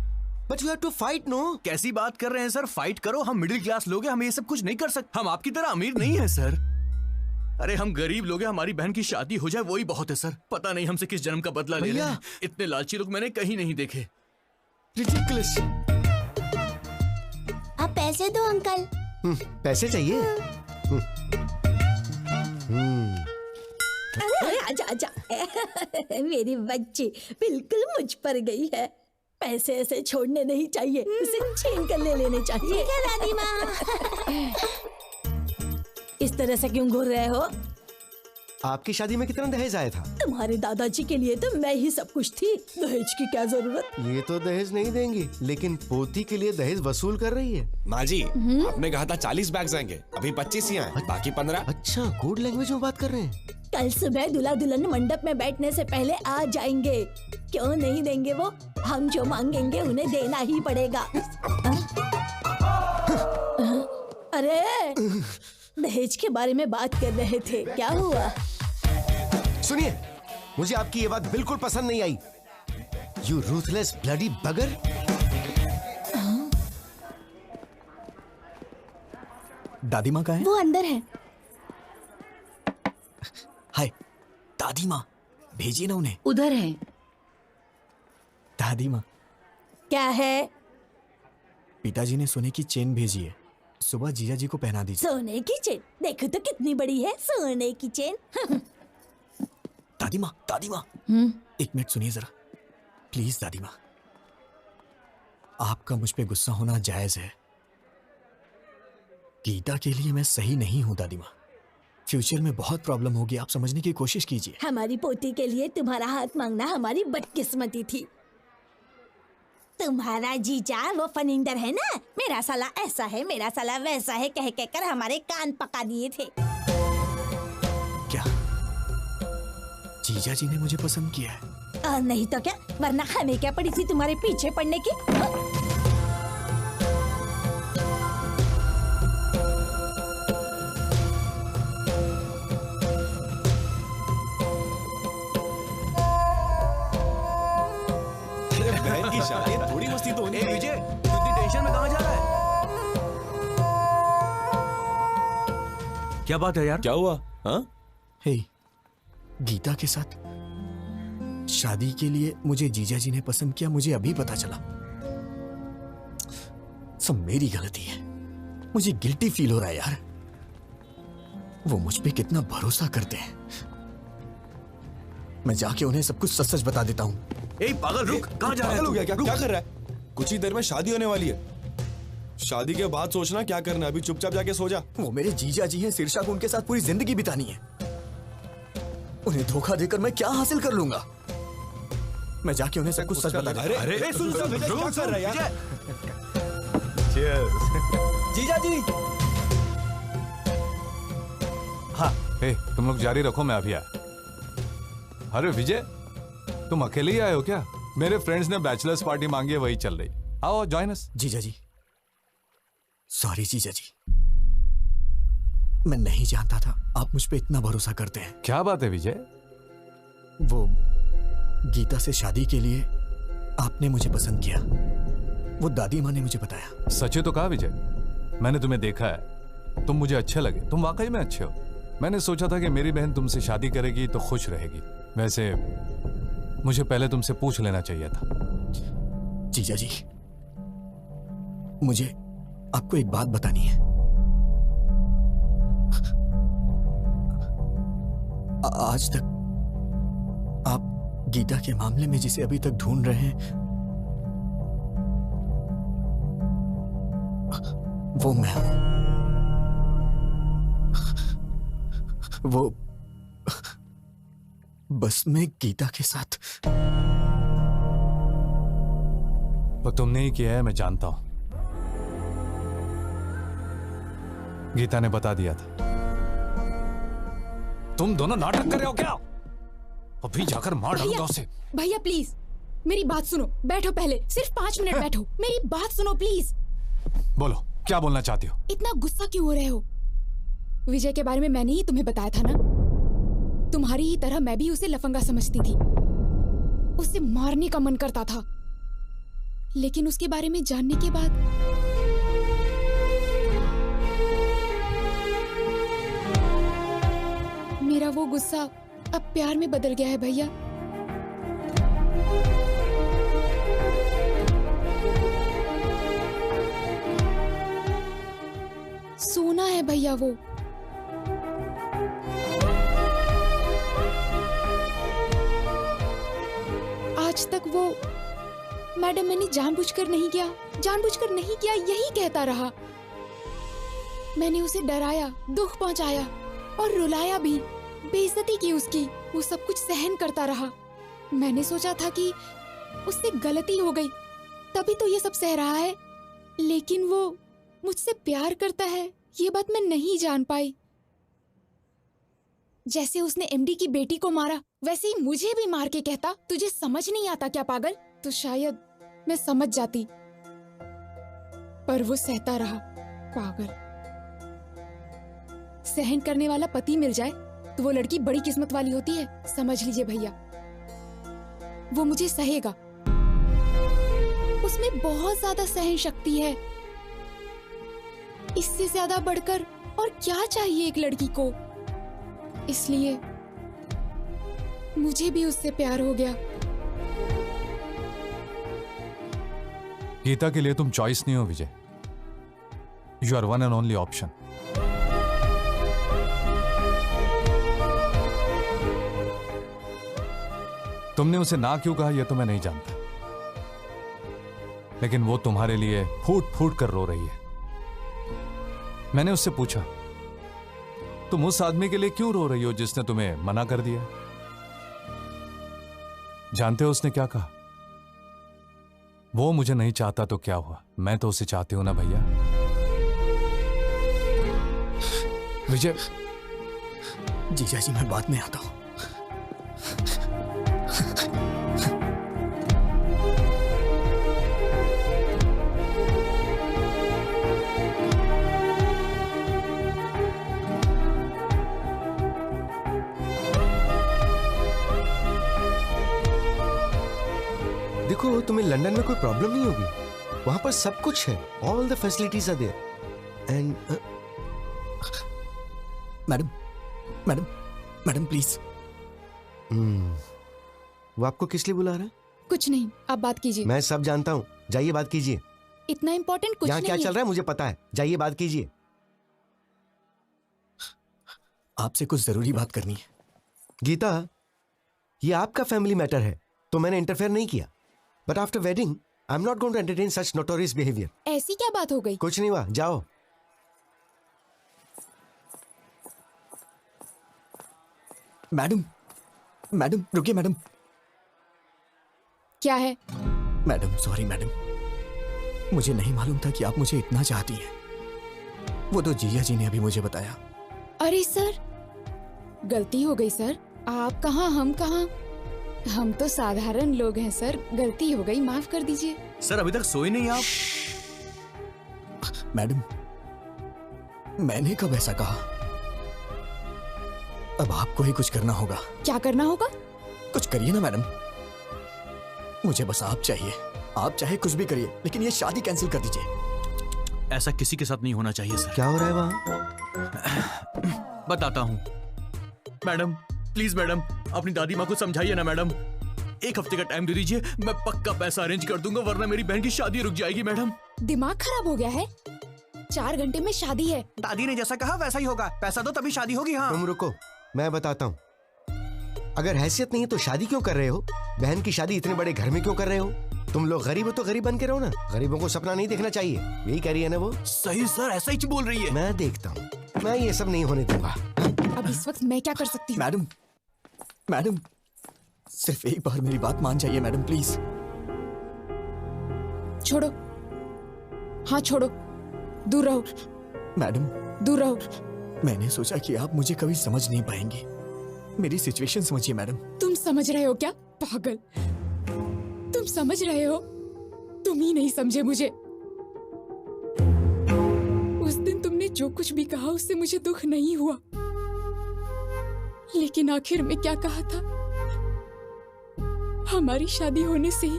But you have to fight, no? कैसी बात कर रहे हैं सर? फाइट करो, हम मिडिल क्लास लोग हैं, हम ये सब कुछ नहीं कर सकते। हम आपकी तरह अमीर नहीं है सर। अरे हम गरीब लोग हैं, हमारी बहन की शादी हो जाए वही बहुत है सर। पता नहीं हमसे किस जन्म का बदला ले रहे हैं। इतने लालची लोग मैंने कहीं नहीं देखे। Ridiculous. आप पैसे दो अंकल। पैसे चाहिए? आजा आजा। मेरी बच्ची बिल्कुल मुझ पर गई है। पैसे ऐसे छोड़ने नहीं चाहिए, उसे छीन कर ले लेने चाहिए। ठीक है दादी माँ। इस तरह से क्यों घूर रहे हो? आपकी शादी में कितना दहेज आया था? तुम्हारे दादाजी के लिए तो मैं ही सब कुछ थी, दहेज की क्या जरूरत? ये तो दहेज नहीं देंगी, लेकिन पोती के लिए दहेज वसूल कर रही है। माँ जी, आपने कहा था 40 बैग्स आएंगे, अभी 25 ही आए, बाकी 15। अच्छा, कोड लैंग्वेज में बात कर रहे हैं। कल सुबह दूल्हा दुल्हन मंडप में बैठने से पहले आ जाएंगे। क्यों नहीं देंगे वो? हम जो मांगेंगे उन्हें देना ही पड़ेगा। अरे दहेज के बारे में बात कर रहे थे, क्या हुआ? सुनिए, मुझे आपकी ये बात बिल्कुल पसंद नहीं आई। यू रूथलेस ब्लडी बगर। दादी माँ कहाँ है? वो अंदर है। हाय दादी माँ, भेजिए ना उन्हें। उधर है। दादी माँ, क्या है? पिताजी ने सोने की चेन भेजी है, सुबह जीजा जी को पहना दीजिए। सोने की चेन? देखो तो कितनी बड़ी है सोने की चेन। दादी माँ, दादी माँ, एक मिनट सुनिए जरा, प्लीज दादी माँ। आपका मुझ पे गुस्सा होना जायज है। गीता के लिए मैं सही नहीं हूं दादी माँ। फ्यूचर में बहुत प्रॉब्लम होगी, आप समझने की कोशिश कीजिए। हमारी पोती के लिए तुम्हारा हाथ मांगना हमारी बदकिस्मती थी। तुम्हारा जीजा वो फनिंदर है ना, मेरा साला ऐसा है, मेरा साला वैसा है कह कर हमारे कान पका दिए थे। क्या जीजा जी ने मुझे पसंद किया है? और नहीं तो क्या, वरना हमें क्या पड़ी थी तुम्हारे पीछे पड़ने की। बहन की शादी है, थोड़ी मस्ती तो होनी चाहिए। विजय, तू इतनी टेंशन में कहाँ जा रहा है? क्या बात है यार? क्या हुआ? हाँ? हे, गीता के साथ शादी के लिए मुझे जीजा जी ने पसंद किया, मुझे अभी पता चला। सब मेरी गलती है, मुझे गिल्टी फील हो रहा है यार। वो मुझ पे कितना भरोसा करते हैं। मैं जाके उन्हें सब कुछ सच सच बता देता हूँ। ए पागल रुक, कहाँ जा रहा है? पागल हो गया क्या? क्या कर रहा है? कुछ ही देर में शादी होने वाली है। शादी के बाद सोचना क्या करना है, अभी चुपचाप जाके सो जा। वो मेरे जीजा जी हैं, सिरशा को उनके साथ पूरी जिंदगी बितानी है। उन्हें धोखा देकर मैं क्या हासिल कर लूंगा? मैं जाके उन्हें सब कुछ सच बता दूंगा। अरे सुन क्या कर रहा है यार? जीजा जी। हाँ, हे, तुम लोग जारी रखो, मैं अभी आया। अरे विजय, तुम अकेले ही आए हो क्या? मेरे फ्रेंड्स ने बैचलर्स पार्टी मांगी है, वही चल रही। आओ जॉइन अस। जीजा जी, सॉरी जीजा जी, मैं नहीं जानता था आप मुझ पे इतना भरोसा करते हैं। क्या बात है विजय? वो गीता से शादी के लिए आपने मुझे पसंद किया, वो दादी माँ ने मुझे बताया। सच तो कहा विजय, मैंने तुम्हें देखा है, तुम मुझे अच्छे लगे, तुम वाकई में अच्छे हो। मैंने सोचा था कि मेरी बहन तुमसे शादी करेगी तो खुश रहेगी। वैसे मुझे पहले तुमसे पूछ लेना चाहिए था। जीजा जी, मुझे आपको एक बात बतानी है। आज तक आप गीता के मामले में जिसे अभी तक ढूंढ रहे हैं, वो मैं हूं। वो बस मैं गीता के साथ। वो तुमने ही किया है, मैं जानता हूं। गीता ने बता दिया था। तुम दोनों नाटक कर रहे हो क्या? अभी जाकर मार डालूंगा उसे। भैया प्लीज मेरी बात सुनो, बैठो पहले, सिर्फ 5 मिनट बैठो, मेरी बात सुनो प्लीज। बोलो, क्या बोलना चाहती हो? इतना गुस्सा क्यों हो रहे हो? विजय के बारे में मैंने ही तुम्हें बताया था ना। तुम्हारी ही तरह मैं भी उसे लफंगा समझती थी, उसे मारने का मन करता था। लेकिन उसके बारे में जानने के बाद मेरा वो गुस्सा अब प्यार में बदल गया है भैया। सोना है भैया वो। आज तक वो मैडम मैंने जानबूझकर नहीं किया, जानबूझकर नहीं किया यही कहता रहा। मैंने उसे डराया, दुख पहुंचाया और रुलाया भी, बेइज्जती की उसकी। वो सब कुछ सहन करता रहा। मैंने सोचा था कि उससे गलती हो गई तभी तो ये सब सह रहा है, लेकिन वो मुझसे प्यार करता है ये बात मैं नहीं जान पाई। जैसे उसने एमडी की बेटी को मारा वैसे ही मुझे भी मार के कहता तुझे समझ नहीं आता क्या पागल? तो शायद मैं समझ जाती, पर वो सहता रहा। पागल। सहन करने वाला पति मिल जाए तो वो लड़की बड़ी किस्मत वाली होती है, समझ लीजिए भैया। वो मुझे सहेगा, उसमें बहुत ज्यादा सहन शक्ति है। इससे ज्यादा बढ़कर और क्या चाहिए एक लड़की को? इसलिए मुझे भी उससे प्यार हो गया। गीता के लिए तुम चॉइस नहीं हो Vijay, you are one and only option. तुमने उसे ना क्यों कहा यह तो मैं नहीं जानता, लेकिन वो तुम्हारे लिए फूट फूट कर रो रही है। मैंने उससे पूछा, तुम उस आदमी के लिए क्यों रो रही हो जिसने तुम्हें मना कर दिया? जानते हो उसने क्या कहा? वो मुझे नहीं चाहता तो क्या हुआ, मैं तो उसे चाहती हूं ना भैया। विजय, जीजा जी मैं बाद में आता हूं। देखो, तुम्हें लंदन में कोई प्रॉब्लम नहीं होगी। वहां पर सब कुछ है, all the facilities are there and madam madam madam please. वो आपको किस लिए बुला रहा है? कुछ नहीं, आप बात कीजिए। मैं सब जानता हूँ, जाइए बात कीजिए। इतना इम्पोर्टेंट कुछ यहाँ नहीं क्या चल रहा है मुझे पता है, जाइए बात कीजिए। आपसे कुछ जरूरी बात करनी है। गीता, ये आपका फैमिली मैटर है तो मैंने इंटरफेयर नहीं किया, but after wedding I am not going to entertain such notorious behaviour. ऐसी क्या बात हो गई? कुछ नहीं हुआ, जाओ। मैडम मैडम रुकिए मैडम। क्या है? मैडम सॉरी मैडम, मुझे नहीं मालूम था कि आप मुझे इतना चाहती हैं। वो तो जीजा जी ने अभी मुझे बताया। अरे सर, गलती हो गई सर। आप कहाँ, हम कहाँ? हम तो साधारण लोग हैं सर, गलती हो गई, माफ कर दीजिए। सर अभी तक सोए नहीं आप? मैडम मैंने कब ऐसा कहा? अब आपको ही कुछ करना होगा। क्या करना होगा? कुछ करिए ना मैडम, मुझे बस आप चाहिए। आप चाहे कुछ भी करिए, लेकिन ये शादी कैंसिल कर दीजिए। ऐसा किसी के साथ नहीं होना चाहिए सर। क्या हो रहा है वहाँ? बताता हूँ। मैडम प्लीज मैडम, अपनी दादी माँ को समझाइए ना मैडम। एक हफ्ते का टाइम दे दीजिए, मैं पक्का पैसा अरेंज कर दूंगा, वरना मेरी बहन की शादी रुक जाएगी। मैडम दिमाग खराब हो गया है? 4 घंटे में शादी है। दादी ने जैसा कहा वैसा ही होगा। पैसा दो तभी शादी होगी। हाँ तुम रुको, मैं बताता हूँ। अगर हैसियत नहीं है तो शादी क्यों कर रहे हो? बहन की शादी इतने बड़े घर में क्यों कर रहे हो? तुम लोग गरीब हो तो गरीब बन के रहो ना। गरीबों को सपना नहीं देखना चाहिए, यही कह रही है ना वो? सही सर, ऐसा ही बोल रही है। मैं देखता हूँ, मैं ये सब नहीं होने दूंगा। अब इस वक्त मैं क्या कर सकती हूँ? मैडम मैडम सिर्फ एक बार मेरी बात मान जाइए मैडम प्लीज। छोड़ो, हाँ छोड़ो, दूर रहो। मैडम दूर रहो। मैंने सोचा कि आप मुझे कभी समझ नहीं पाएंगे। मेरी सिचुएशन समझिए मैडम। तुम समझ रहे हो क्या? पागल, तुम समझ रहे हो? तुम ही नहीं समझे मुझे। उस दिन तुमने जो कुछ भी कहा उससे मुझे दुख नहीं हुआ, लेकिन आखिर में क्या कहा था? हमारी शादी होने से ही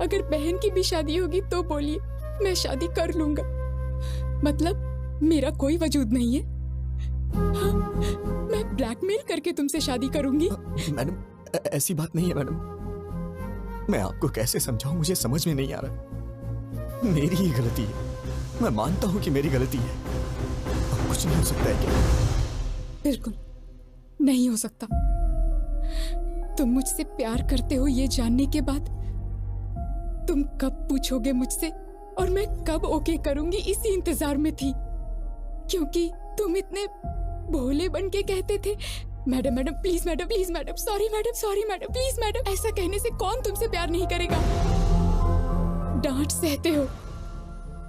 अगर बहन की भी शादी होगी तो बोलिए मैं शादी कर लूंगा। मतलब मेरा कोई वजूद नहीं है? हाँ, मैं ब्लैकमेल करके तुमसे शादी करूंगी? मैडम ऐसी बात नहीं है मैडम। मैं आपको कैसे समझाऊं, मुझे समझ में नहीं आ रहा। मेरी ही गलती है, मैं मानता हूं कि मेरी गलती है। अब कुछ नहीं हो सकता है क्या? बिल्कुल नहीं हो सकता। तुम मुझसे प्यार करते हो ये जानने के बाद तुम कब पूछोगे मुझसे और मैं कब ओके करूंगी, इसी इंतजार में थी। क्योंकि तुम इतने भोले बन के कहते थे madam madam please madam, please madam, sorry madam, please madam. ऐसा कहने से कौन तुमसे प्यार नहीं करेगा? डांट सहते हो,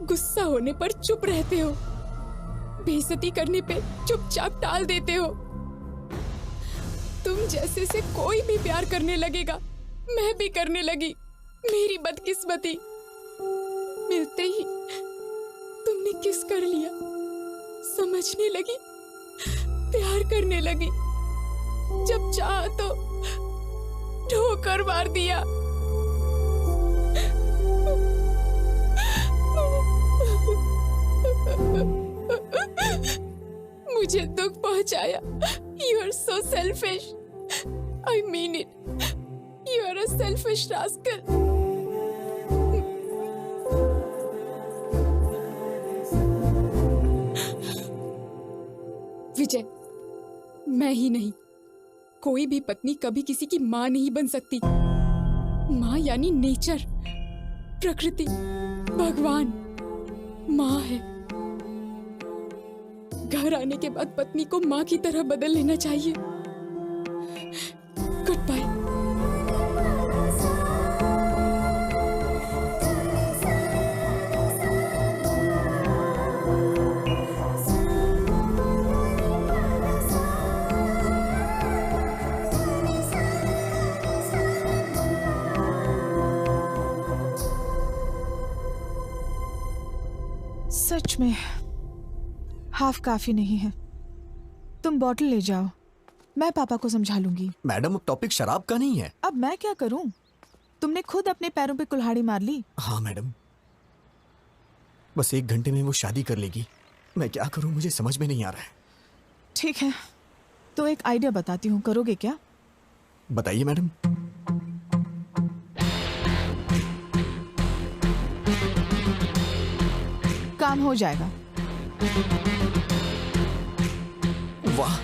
गुस्सा होने पर चुप रहते हो, बेइज्जती करने पे चुपचाप टाल देते हो। तुम जैसे से कोई भी प्यार करने लगेगा, मैं भी करने लगी। मेरी बदकिस्मती, मिलते ही तुमने किस कर लिया, समझने लगी, प्यार करने लगी। जब चाहा तो ठोकर मार दिया। मुझे दुख पहुंचाया। You are so selfish. I mean it. You are a selfish rascal. विजय, मैं ही नहीं, कोई भी पत्नी कभी किसी की माँ नहीं बन सकती। माँ यानी नेचर, प्रकृति, भगवान माँ है। घर आने के बाद पत्नी को माँ की तरह बदल लेना चाहिए। Good bye. सच में हाफ काफी नहीं है। तुम बॉटल ले जाओ, मैं पापा को समझा लूंगी। मैडम, अब टॉपिक शराब का नहीं है। अब मैं क्या करूं? तुमने खुद अपने पैरों पे कुल्हाड़ी मार ली। हाँ मैडम, बस 1 घंटे में वो शादी कर लेगी। मैं क्या करूं, मुझे समझ में नहीं आ रहा है। ठीक है, तो एक आइडिया बताती हूँ, करोगे क्या? बताइए मैडम। काम हो जाएगा। वाह,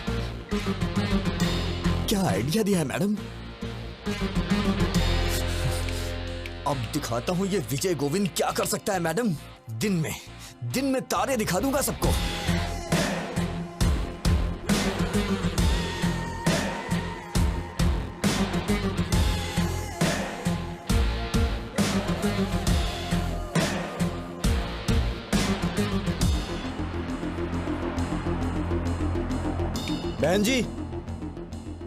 क्या आइडिया दिया है मैडम। अब दिखाता हूं ये विजय गोविंद क्या कर सकता है मैडम। दिन में तारे दिखा दूंगा सबको। बहन जी,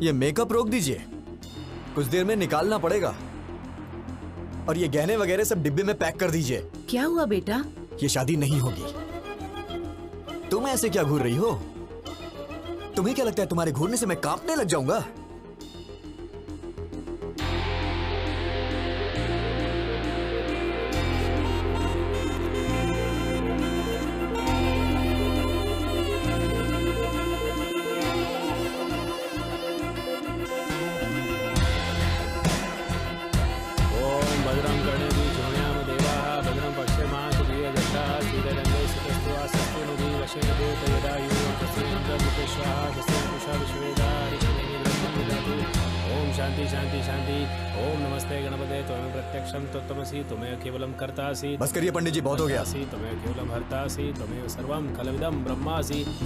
ये मेकअप रोक दीजिए, कुछ देर में निकालना पड़ेगा। और ये गहने वगैरह सब डिब्बे में पैक कर दीजिए। क्या हुआ बेटा? ये शादी नहीं होगी। तुम ऐसे क्या घूर रही हो? तुम्हें क्या लगता है तुम्हारे घूरने से मैं कांपने लग जाऊंगा? बस करिए पंडित जी, बहुत हो गया। ये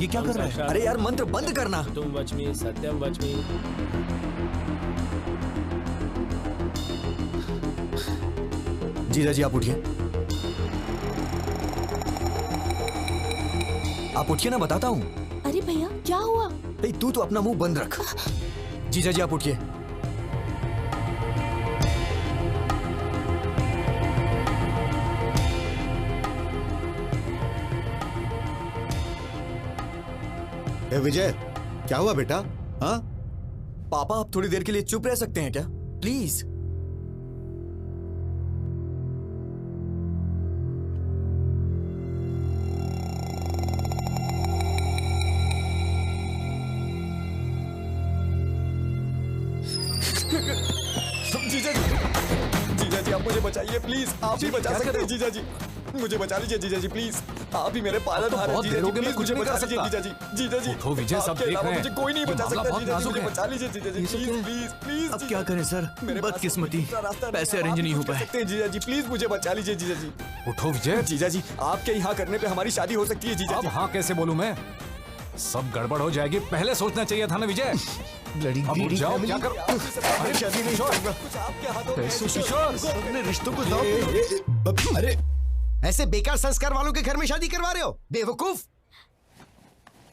क्या कर रहा है? अरे यार, मंत्र बंद करना। तुम वच्मि सत्यम वच्मि। जीजा जी, आप उठिए। आप उठिए ना, बताता हूँ। अरे भैया, क्या हुआ? तू तो अपना मुंह बंद रख। जीजा जी, आप उठिए। विजय, क्या हुआ बेटा? हाँ पापा, आप थोड़ी देर के लिए चुप रह सकते हैं क्या, प्लीज? जीजा जी, आप मुझे बचाइए प्लीज। आप ही बचा सकते हैं जीजा जी। मुझे बचा लीजिए जीजा जी, प्लीज। आप ही मेरे पालनहार हैं जीजा जी, प्लीज मुझे बचा लीजिए जीजा जी। जीजा जी, उठो विजय, सब देख रहे हैं। मुझे कोई नहीं बचा सकता जीजा जी, मुझे बचा लीजिए जीजा जी, प्लीज प्लीज प्लीज। अब क्या करें सर, बदकिस्मती, पैसे अरेंज नहीं हो पाए। जीजा जी, प्लीज मुझे बचा लीजिए जीजा जी। उठो विजय। जीजा जी, आपके यहाँ करने पे हमारी शादी हो सकती है जीजा जी। अब हाँ कैसे बोलूं मैं? सब गड़बड़ हो जाएगी, पहले सोचना चाहिए था ना विजय। अब उठ जाओ, क्या करो? शादी नहीं होगा, कुछ आपके हाथों में। अपने रिश्तों को दांव। अरे ऐसे बेकार संस्कार वालों के घर में शादी करवा रहे हो, बेवकूफ।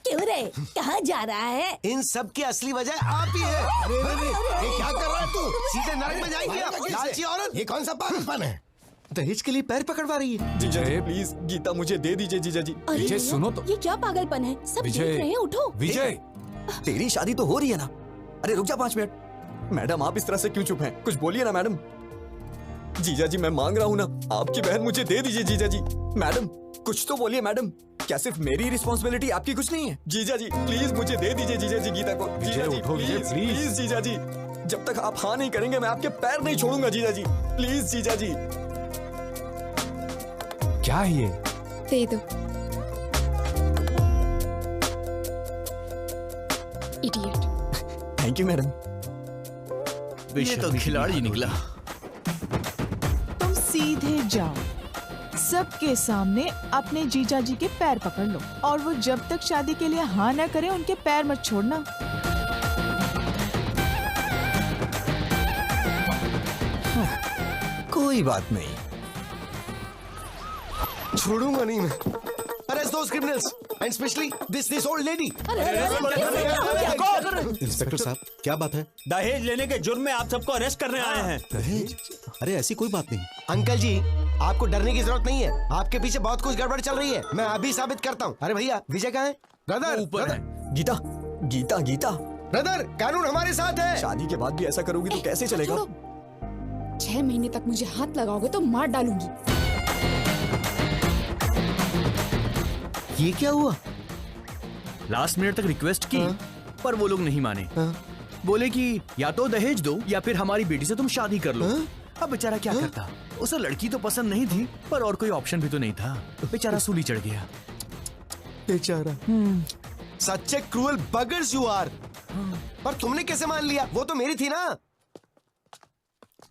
क्यों रे, कहाँ जा रहा है? इन सब की असली वजह आप ही है। अरे क्या कर रहा है तू? सीधे नरक में जाएगी आप, लालची औरत। ये कौन सा पागलपन है? दहेज के लिए पैर पकड़वा रही है। जीजा जी, प्लीज गीता मुझे दे दीजिए जीजा जी। विजय सुनो तो। ये क्या पागलपन है? सब देख रहे हैं, उठो। विजय, तेरी शादी तो हो रही है ना? अरे रुक जा 5 मिनट। मैडम, आप इस तरह से क्यों चुप हैं? कुछ बोलिए ना मैडम। जीजा जी, मैं मांग रहा हूँ ना, आपकी बहन मुझे दे दीजिए जीजा जी। मैडम, कुछ तो बोलिए मैडम। क्या सिर्फ मेरी रिस्पॉन्सिबिलिटी, आपकी कुछ नहीं है? जीजा जी, प्लीज मुझे दे दीजिए जीजा जी गीता को। जीजा जी, प्लीज जीजा जी। जब तक आप हाँ नहीं करेंगे, मैं आपके पैर नहीं छोड़ूंगा जीजा जी। प्लीज जीजा जी। क्या है ये? दे दो। इडियट। Thank you madam. ये तो खिलाड़ी निकला। तुम सीधे जाओ, सबके सामने अपने जीजा जी के पैर पकड़ लो और वो जब तक शादी के लिए हाँ न करे उनके पैर मत छोड़ना। कोई बात नहीं, छोड़ूंगा नहीं मैं। Arrest those criminals and especially this old lady. Inspector साहब क्या बात है? दहेज लेने के जुर्म में आप सबको अरेस्ट करने आए हैं। दहेज? अरे ऐसी कोई बात नहीं। अंकल जी आपको डरने की जरूरत नहीं है, आपके पीछे बहुत कुछ गड़बड़ चल रही है, मैं अभी साबित करता हूँ। अरे भैया विजय कहाँ है? ब्रदर ऊपर है। गीता गीता गीता ब्रदर कानून हमारे साथ है। शादी के बाद भी ऐसा करोगी तो कैसे चलेगा? 6 महीने तक मुझे हाथ लगाओगे तो मार डालूंगी। ये क्या हुआ? लास्ट मिनट तक रिक्वेस्ट की पर वो लोग नहीं माने। बोले कि या तो दहेज दो या फिर हमारी बेटी से तुम शादी कर लो। अब बेचारा क्या करता, उसे लड़की तो पसंद नहीं थी पर और कोई ऑप्शन भी तो नहीं था। बेचारा सूली चढ़ गया। बेचारा। सच्चे क्रूअल बगर्स यू आर। पर तुमने कैसे मान लिया? वो तो मेरी थी ना।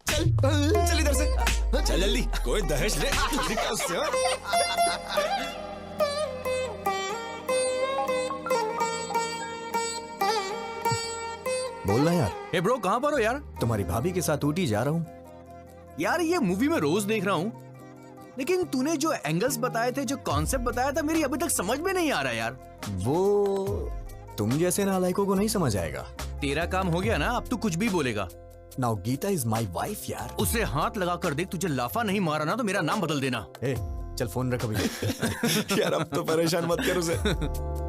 चल इधर से, चल जल्दी। कोई दहेज ले उससे। बोलना यार। ए ब्रो कहाँ पर हो यार? तुम्हारी भाभी के साथ ऊटी जा रहा हूँ। यार ये मूवी में रोज देख रहा हूँ, लेकिन तूने जो एंगल्स बताए थे, जो कॉन्सेप्ट बताया था, मेरी अभी तक समझ में नहीं आ रहा यार। वो तुम जैसे नालायकों को नहीं समझ आएगा। तेरा काम हो गया ना, अब तू कुछ भी बोलेगा। Now Gita is my wife यार। उसे हाथ लगा कर देख, तुझे लाफा नहीं मारा ना तो मेरा नाम बदल देना। ए, चल फोन रख अभी। यार अब तो परेशान मत कर उसे।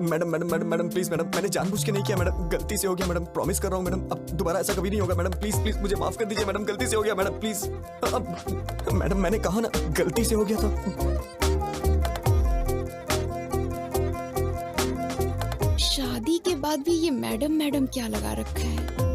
Madam madam madam madam please madam, मैंने जानबूझ के नहीं किया मैडम, गलती से हो गया मैडम, प्रॉमिस कर रहा हूँ मैडम, अब दोबारा ऐसा कभी नहीं होगा मैडम, प्लीज प्लीज मुझे माफ कर दीजिए मैडम, गलती से हो गया मैडम प्लीज। मैडम मैंने कहा ना गलती से हो गया था। शादी के बाद भी ये मैडम मैडम क्या लगा रखा है?